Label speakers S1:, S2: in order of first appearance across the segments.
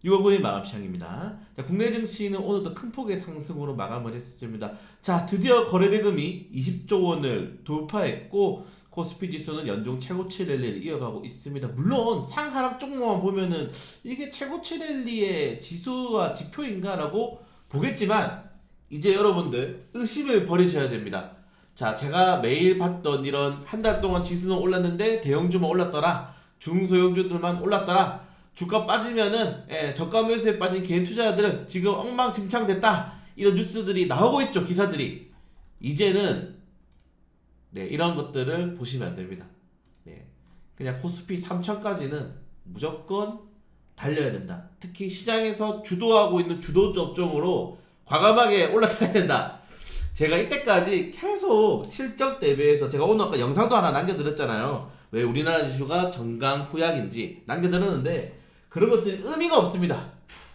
S1: 6월 9일 마감 시장입니다. 자, 국내 증시는 오늘도 큰 폭의 상승으로 마감을 했습니다. 자, 드디어 거래대금이 20조 원을 돌파했고 코스피 지수는 연중 최고치 랠리를 이어가고 있습니다. 물론 상하락 종목만 보면은 이게 최고치 랠리의 지수와 지표인가라고 보겠지만 이제 여러분들 의심을 버리셔야 됩니다. 자, 제가 매일 봤던 이런 한 달 동안 지수는 올랐는데 대형주만 올랐더라, 중소형주들만 올랐더라, 주가 빠지면은 저가 매수에 빠진 개인 투자자들은 지금 엉망진창 됐다, 이런 뉴스들이 나오고 있죠. 기사들이. 이제는 이런 것들을 보시면 안 됩니다. 그냥 코스피 3000까지는 무조건 달려야 된다. 특히 시장에서 주도하고 있는 주도주 업종으로 과감하게 올라타야 된다. 제가 이때까지 계속 실적 대비해서, 제가 오늘 아까 영상도 하나 남겨드렸잖아요. 왜 우리나라 지수가 정강 후약인지 남겨드렸는데 그런 것들이 의미가 없습니다.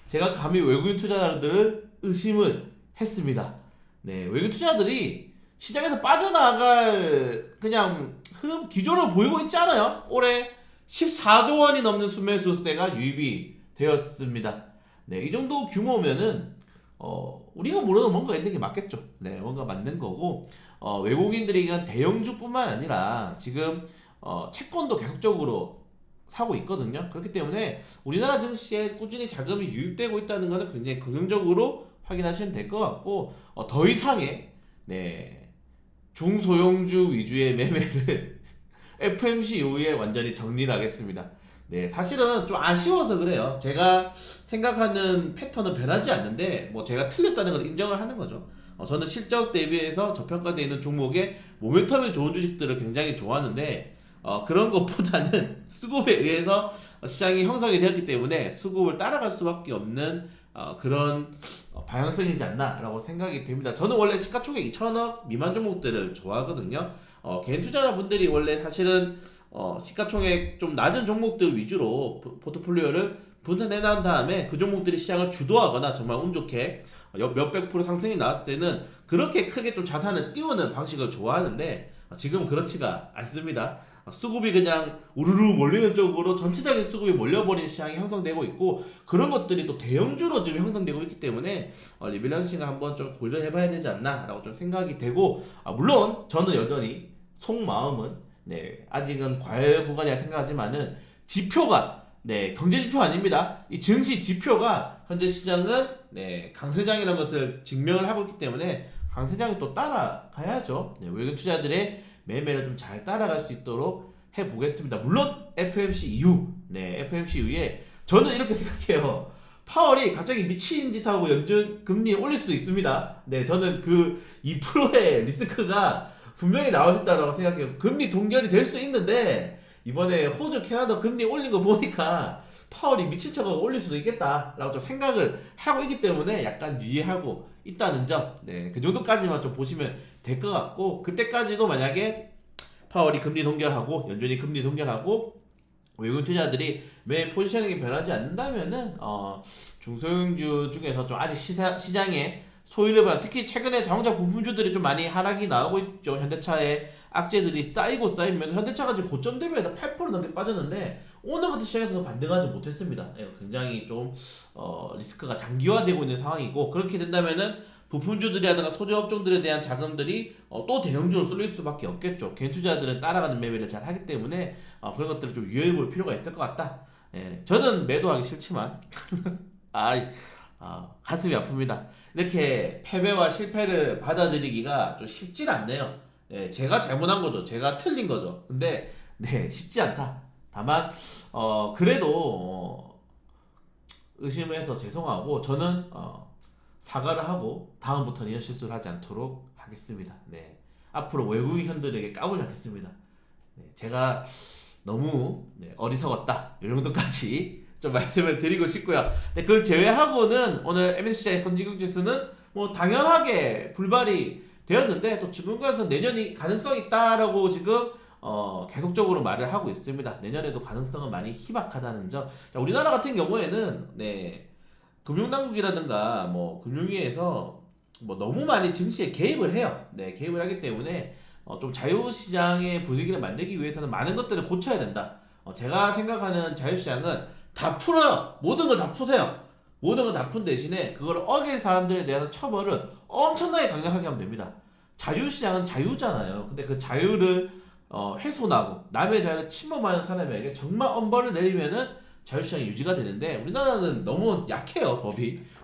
S1: 제가 감히 외국인 투자자들을 의심을 했습니다. 외국인 투자자들이 시장에서 빠져나갈 그냥 흐름 기조를 보이고 있잖아요. 올해 14조 원이 넘는 순매수세가 유입이 되었습니다. 이 정도 규모면은 우리가 모르는 뭔가 있는 게 맞겠죠. 뭔가 맞는 거고, 외국인들이 그냥 대형주뿐만 아니라 지금 채권도 계속적으로 사고 있거든요. 그렇기 때문에 우리나라 증시에 꾸준히 자금이 유입되고 있다는 것은 굉장히 긍정적으로 확인하시면 될 것 같고, 더 이상의 중소형주 위주의 매매를 FMC 이후에 완전히 정리를 하겠습니다. 사실은 좀 아쉬워서 그래요. 제가 생각하는 패턴은 변하지 않는데 제가 틀렸다는 걸 인정을 하는 거죠. 저는 실적 대비해서 저평가되어 있는 종목의 모멘텀이 좋은 주식들을 굉장히 좋아하는데, 그런 것보다는 수급에 의해서 시장이 형성이 되었기 때문에 수급을 따라갈 수밖에 없는 그런 방향성이지 않나라고 생각이 됩니다. 저는 원래 시가총액 2천억 미만 종목들을 좋아하거든요. 개인 투자자분들이 원래 사실은 시가총액 좀 낮은 종목들 위주로 포트폴리오를 분산해 난 다음에 그 종목들이 시장을 주도하거나 정말 운 좋게 몇백 프로 상승이 나왔을 때는 그렇게 크게 좀 자산을 띄우는 방식을 좋아하는데, 지금은 그렇지가 않습니다. 수급이 그냥 우르르 몰리는 쪽으로 전체적인 수급이 몰려버린 시장이 형성되고 있고, 그런 것들이 또 대형주로 지금 형성되고 있기 때문에 리밸런싱을 한번 좀 고려를 해봐야 되지 않나 라고 좀 생각이 되고, 물론 저는 여전히 속마음은 아직은 과열 구간이라 생각하지만은 지표가 경제지표 아닙니다. 이 증시 지표가 현재 시장은 강세장이라는 것을 증명을 하고 있기 때문에 강세장이 또 따라가야죠. 외국인 투자들의 매매를 좀 잘 따라갈 수 있도록 해보겠습니다. 물론 FMC 이후에 저는 이렇게 생각해요. 파월이 갑자기 미친 짓 하고 연준 금리 올릴 수도 있습니다. 저는 그 2%의 리스크가 분명히 나올 수 있다고 생각해요. 금리 동결이 될 수 있는데 이번에 호주, 캐나다 금리 올린 거 보니까 파월이 미친 척하고 올릴 수도 있겠다라고 좀 생각을 하고 있기 때문에 약간 유의하고 있다는 점, 그 정도까지만 좀 보시면 될 것 같고, 그때까지도 만약에 파월이 금리 동결하고 연준이 금리 동결하고 외국인 투자들이 매 포지셔닝이 변하지 않는다면은 중소형주 중에서 좀 아직 시장에 소위를 받는, 특히 최근에 자동차 부품주들이 좀 많이 하락이 나오고 있죠. 현대차의 악재들이 쌓이면서 현대차가 지금 고점 대비해서 8% 넘게 빠졌는데 오늘 같은 시장에서 반등하지 못했습니다. 굉장히 좀 리스크가 장기화되고 있는 상황이고, 그렇게 된다면은 부품주들이라든가 소재업종들에 대한 자금들이 또 대형주로 쏠릴 수밖에 없겠죠. 개인 투자들은 따라가는 매매를 잘 하기 때문에 그런 것들을 좀 유의해 볼 필요가 있을 것 같다. 저는 매도하기 싫지만 가슴이 아픕니다. 이렇게 패배와 실패를 받아들이기가 좀 쉽진 않네요. 제가 잘못한 거죠. 제가 틀린 거죠. 근데 쉽지 않다. 다만 그래도 의심해서 죄송하고, 저는 사과를 하고 다음부터는 이런 실수를 하지 않도록 하겠습니다. 앞으로 외국인 현들에게 까불지 않겠습니다. 제가 너무 어리석었다, 이 정도까지 좀 말씀을 드리고 싶고요. 그걸 제외하고는 오늘 MSCI 선진국 지수는 당연하게 불발이 되었는데, 또 주변가에서 내년이 가능성이 있다라고 지금 계속적으로 말을 하고 있습니다. 내년에도 가능성은 많이 희박하다는 점. 자, 우리나라 같은 경우에는 금융당국이라든가 금융위에서 너무 많이 증시에 개입을 해요. 개입을 하기 때문에 좀 자유시장의 분위기를 만들기 위해서는 많은 것들을 고쳐야 된다. 제가 생각하는 자유시장은 다 풀어요. 모든 걸 다 푸세요. 모든 걸 다 푼 대신에 그걸 어긴 사람들에 대한 처벌을 엄청나게 강력하게 하면 됩니다. 자유시장은 자유잖아요. 근데 그 자유를 훼손하고 남의 자유를 침범하는 사람에게 정말 엄벌을 내리면은 자유시장이 유지가 되는데 우리나라는 너무 약해요.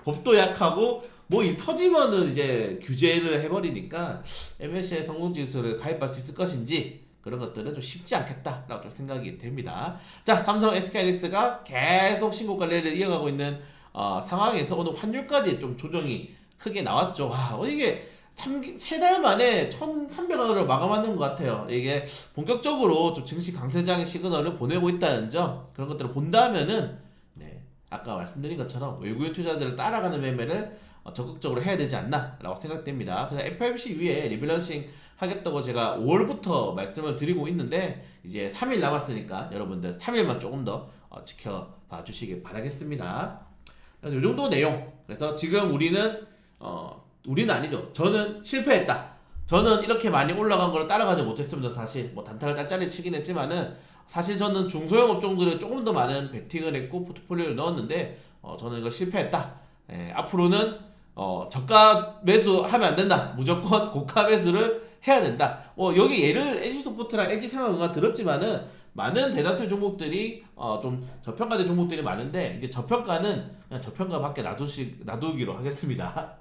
S1: 법도 약하고 뭐 일 터지면은 이제 규제를 해버리니까 MSCI 성공지수를 가입할 수 있을 것인지 그런 것들은 좀 쉽지 않겠다라고 좀 생각이 됩니다. 자, 삼성 SK하이닉스가 계속 신고가 랠리를 이어가고 있는 상황에서 오늘 환율까지 좀 조정이 크게 나왔죠. 와, 이게 3달 만에 1,300원으로 마감하는 것 같아요. 이게 본격적으로 좀 증시 강세장의 시그널을 보내고 있다는 점, 그런 것들을 본다면은, 네, 아까 말씀드린 것처럼 외국인 투자자들을 따라가는 매매를 적극적으로 해야 되지 않나라고 생각됩니다. 그래서 FOMC 위에 리밸런싱 하겠다고 제가 5월부터 말씀을 드리고 있는데 이제 3일 남았으니까 여러분들 3일만 조금 더 지켜봐 주시길 바라겠습니다. 이 정도 내용. 그래서 지금 우리는 아니죠. 저는 실패했다. 저는 이렇게 많이 올라간 걸 따라가지 못했습니다. 사실 뭐 단타를 짤짤이 치긴 했지만은 사실 저는 중소형 업종들에 조금 더 많은 베팅을 했고 포트폴리오를 넣었는데 저는 이거 실패했다. 앞으로는 저가 매수하면 안 된다. 무조건 고가 매수를 해야 된다. 여기 예를 NC소프트랑 LG생활건강 들었지만은 많은 대다수의 종목들이 좀 저평가된 종목들이 많은데 이제 저평가는 그냥 저평가밖에 놔두기로 하겠습니다.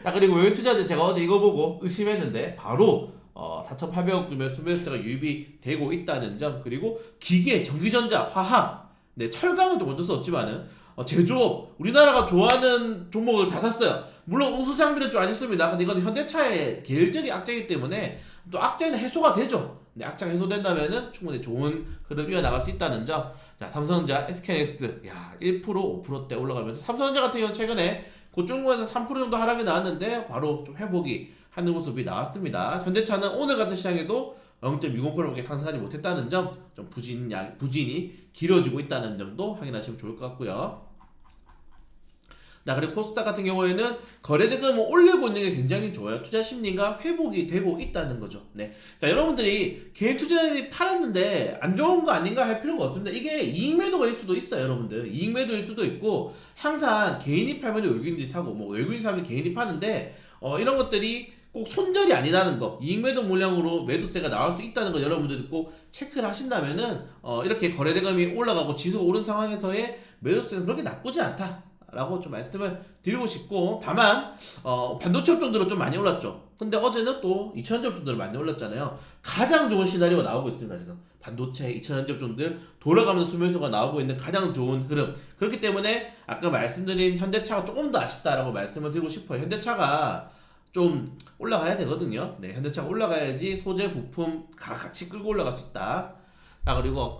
S1: 자, 그리고 외국 투자들 제가 어제 이거 보고 의심했는데 바로 4,800억 규모의 수매수가 유입이 되고 있다는 점, 그리고 기계, 전기전자, 화학, 네, 철강은 좀 어쩔 수 없지만은 제조업, 우리나라가 좋아하는 종목을 다 샀어요. 물론 우수장비는 좀 아쉽습니다. 근데 이건 현대차의 계열적인 악재이기 때문에 또 악재는 해소가 되죠. 네, 악재가 해소된다면은 충분히 좋은 흐름 이어나갈 수 있다는 점. 자, 삼성전자, SK하이닉스, 야, 1%, 5%대 올라가면서 삼성전자 같은 경우는 최근에 고점에서 3% 정도 하락이 나왔는데 바로 좀 회복이 하는 모습이 나왔습니다. 현대차는 오늘 같은 시장에도 0.20%밖에 상승하지 못했다는 점, 좀 부진이 길어지고 있다는 점도 확인하시면 좋을 것 같고요. 자, 그리고 코스닥 같은 경우에는 거래대금을 올리고 있는 게 굉장히 좋아요. 투자 심리가 회복이 되고 있다는 거죠. 네. 자, 여러분들이 개인 투자자들이 팔았는데 안 좋은 거 아닌가 할 필요가 없습니다. 이게 이익 매도가일 수도 있어요, 여러분들. 이익 매도일 수도 있고, 항상 개인이 팔면 외국인들이 사고, 뭐 외국인 사면 개인이 파는데, 이런 것들이 꼭 손절이 아니라는 거, 이익 매도 물량으로 매도세가 나올 수 있다는 거 여러분들이 꼭 체크를 하신다면은, 이렇게 거래대금이 올라가고 지수가 오른 상황에서의 매도세는 그렇게 나쁘지 않다 라고 좀 말씀을 드리고 싶고, 다만 반도체 업종들은 좀 많이 올랐죠. 근데 어제는 또 2차전지 업종들 많이 올랐잖아요. 가장 좋은 시나리오가 나오고 있습니다. 지금 반도체, 2차전지 업종들 돌아가면서 수매수가 나오고 있는 가장 좋은 흐름. 그렇기 때문에 아까 말씀드린 현대차가 조금 더 아쉽다라고 말씀을 드리고 싶어요. 현대차가 좀 올라가야 되거든요. 네, 현대차가 올라가야지 소재 부품가 같이 끌고 올라갈 수 있다. 자, 그리고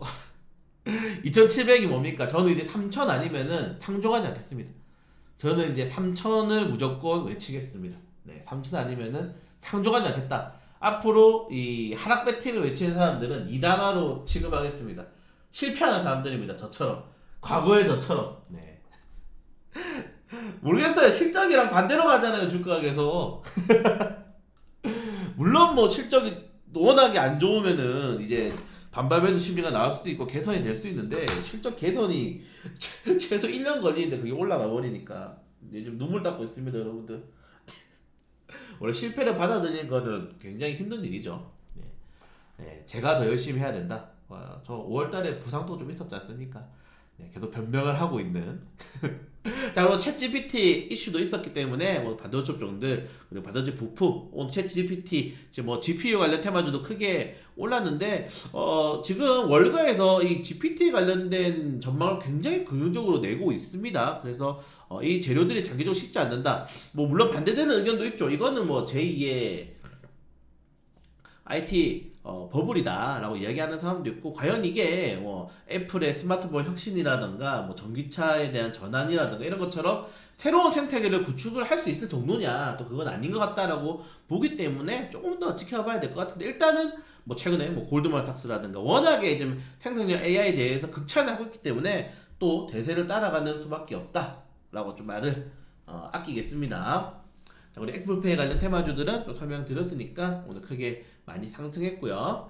S1: 2,700이 뭡니까? 저는 이제 3,000 아니면은 상종하지 않겠습니다. 저는 이제 3,000을 무조건 외치겠습니다. 네, 3,000 아니면은 상종하지 않겠다. 앞으로 이 하락 배팅을 외치는 사람들은 2단화로 취급하겠습니다. 실패하는 사람들입니다. 저처럼. 과거의 저처럼. 네. 모르겠어요. 실적이랑 반대로 가잖아요. 주가가 계속. 물론 뭐 실적이 워낙에 안 좋으면은 이제 반발 매도 심리가 나올 수도 있고 개선이 될 수 있는데, 실적 개선이 최소 1년 걸리는데 그게 올라가 버리니까 이제 좀 눈물 닦고 있습니다, 여러분들. 원래 실패를 받아들이는 거는 굉장히 힘든 일이죠. 네. 네, 제가 더 열심히 해야 된다. 저 5월달에 부상도 좀 있었지 않습니까? 네, 계속 변명을 하고 있는. 자, 그리고 챗 GPT 이슈도 있었기 때문에 뭐 반도체 업종들, 그리고 반도체 부품, 오늘 챗 GPT 지금 뭐 GPU 관련 테마주도 크게 올랐는데, 지금 월가에서 이 GPT 관련된 전망을 굉장히 긍정적으로 내고 있습니다. 그래서 이 재료들이 장기적으로 식지 않는다. 뭐 물론 반대되는 의견도 있죠. 이거는 뭐 제2의 IT 버블이다 라고 이야기하는 사람도 있고, 과연 이게 뭐 애플의 스마트폰 혁신이라든가 뭐 전기차에 대한 전환이라든가 이런 것처럼 새로운 생태계를 구축을 할 수 있을 정도냐, 또 그건 아닌 것 같다라고 보기 때문에 조금 더 지켜봐야 될 것 같은데, 일단은 뭐 최근에 뭐 골드만삭스라든가 워낙에 지금 생성형 AI에 대해서 극찬을 하고 있기 때문에 또 대세를 따라가는 수밖에 없다 라고 좀 말을 아끼겠습니다. 자, 우리 애플페이 관련 테마주들은 또 설명드렸으니까 오늘 크게 많이 상승했고요.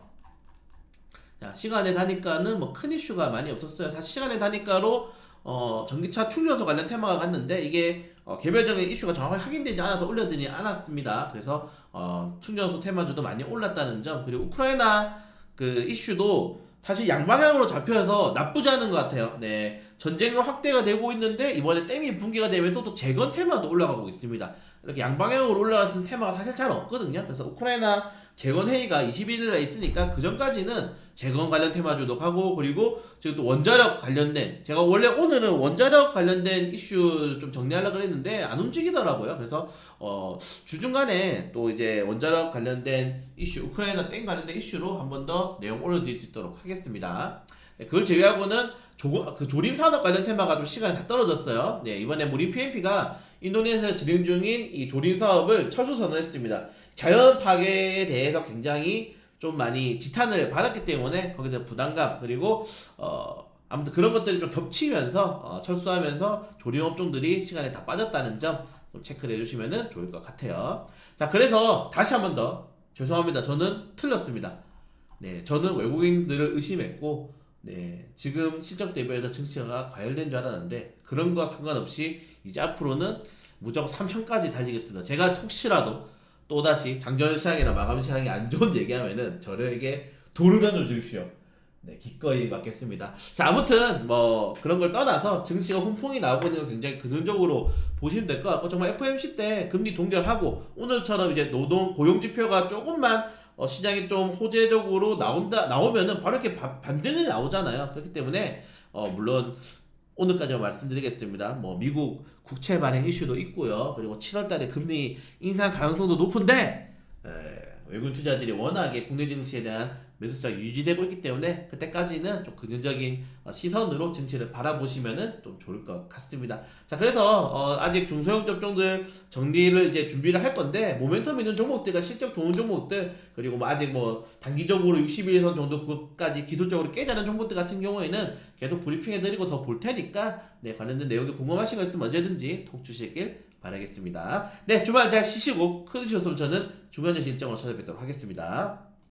S1: 자, 시간의 단위가는 뭐 큰 이슈가 많이 없었어요. 사실 시간의 단위가로 전기차 충전소 관련 테마가 갔는데 이게 개별적인 이슈가 정확하게 확인되지 않아서 올려드리지 않았습니다. 그래서 충전소 테마주도 많이 올랐다는 점, 그리고 우크라이나 그 이슈도 사실 양방향으로 잡혀서 나쁘지 않은 것 같아요. 네, 전쟁은 확대가 되고 있는데 이번에 댐이 붕괴가 되면서 또 재건 테마도 올라가고 있습니다. 이렇게 양방향으로 올라가는 테마가 사실 잘 없거든요. 그래서 우크라이나 재건 회의가 21일에 있으니까 그 전까지는 재건 관련 테마주도 가고, 그리고 지금 또 원자력 관련된, 제가 원래 오늘은 원자력 관련된 이슈 좀 정리하려고 그랬는데 안 움직이더라고요. 그래서 주중간에 또 이제 원자력 관련된 이슈, 우크라이나 땡 관련된 이슈로 한 번 더 내용 올려드릴 수 있도록 하겠습니다. 네, 그걸 제외하고는 그 조림 산업 관련 테마가 좀 시간이 다 떨어졌어요. 네, 이번에 우리 PMP가 인도네시아에서 진행 중인 이 조림 사업을 철수 선언했습니다. 자연 파괴에 대해서 굉장히 좀 많이 지탄을 받았기 때문에 거기서 부담감, 그리고 아무튼 그런 것들이 좀 겹치면서 철수하면서 조림 업종들이 시간에 다 빠졌다는 점 좀 체크를 해주시면 좋을 것 같아요. 자, 그래서 다시 한 번 더 죄송합니다. 저는 틀렸습니다. 네, 저는 외국인들을 의심했고, 네, 지금 실적 대비해서 증시가 과열된 줄 알았는데 그런 거 상관없이 이제 앞으로는 무조건 3천까지 달리겠습니다. 제가 혹시라도 또다시 장전 시장이나 마감 시장이 안 좋은 얘기하면은 저에게 돌을 던져 주십시오. 네, 기꺼이 맞겠습니다. 자, 아무튼 뭐 그런 걸 떠나서 증시가 훈풍이 나오고 있는 건 굉장히 긍정적으로 보시면 될 것 같고, 정말 FOMC 때 금리 동결하고 오늘처럼 이제 노동 고용 지표가 조금만 시장이 좀 호재적으로 나오면은 바로 이렇게 반등이 나오잖아요. 그렇기 때문에 물론 오늘까지 말씀드리겠습니다. 뭐 미국 국채 발행 이슈도 있고요. 그리고 7월달에 금리 인상 가능성도 높은데 외국인 투자들이 워낙에 국내 증시에 대한 매수세가 유지되고 있기 때문에 그때까지는 좀 긍정적인 시선으로 증시를 바라보시면은 좀 좋을 것 같습니다. 자, 그래서 아직 중소형 업종들 정리를 이제 준비를 할 건데, 모멘텀 있는 종목들과 실적 좋은 종목들, 그리고 뭐 아직 뭐 단기적으로 61선 정도 그까지 기술적으로 깨자는 종목들 같은 경우에는 계속 브리핑해드리고 더 볼 테니까, 네, 관련된 내용들 궁금하신 거 있으면 언제든지 톡 주시길 바라겠습니다. 네, 주말 잘 쉬시고 큰 일 없으면 저는 중간저시 일정으로 찾아뵙도록 하겠습니다.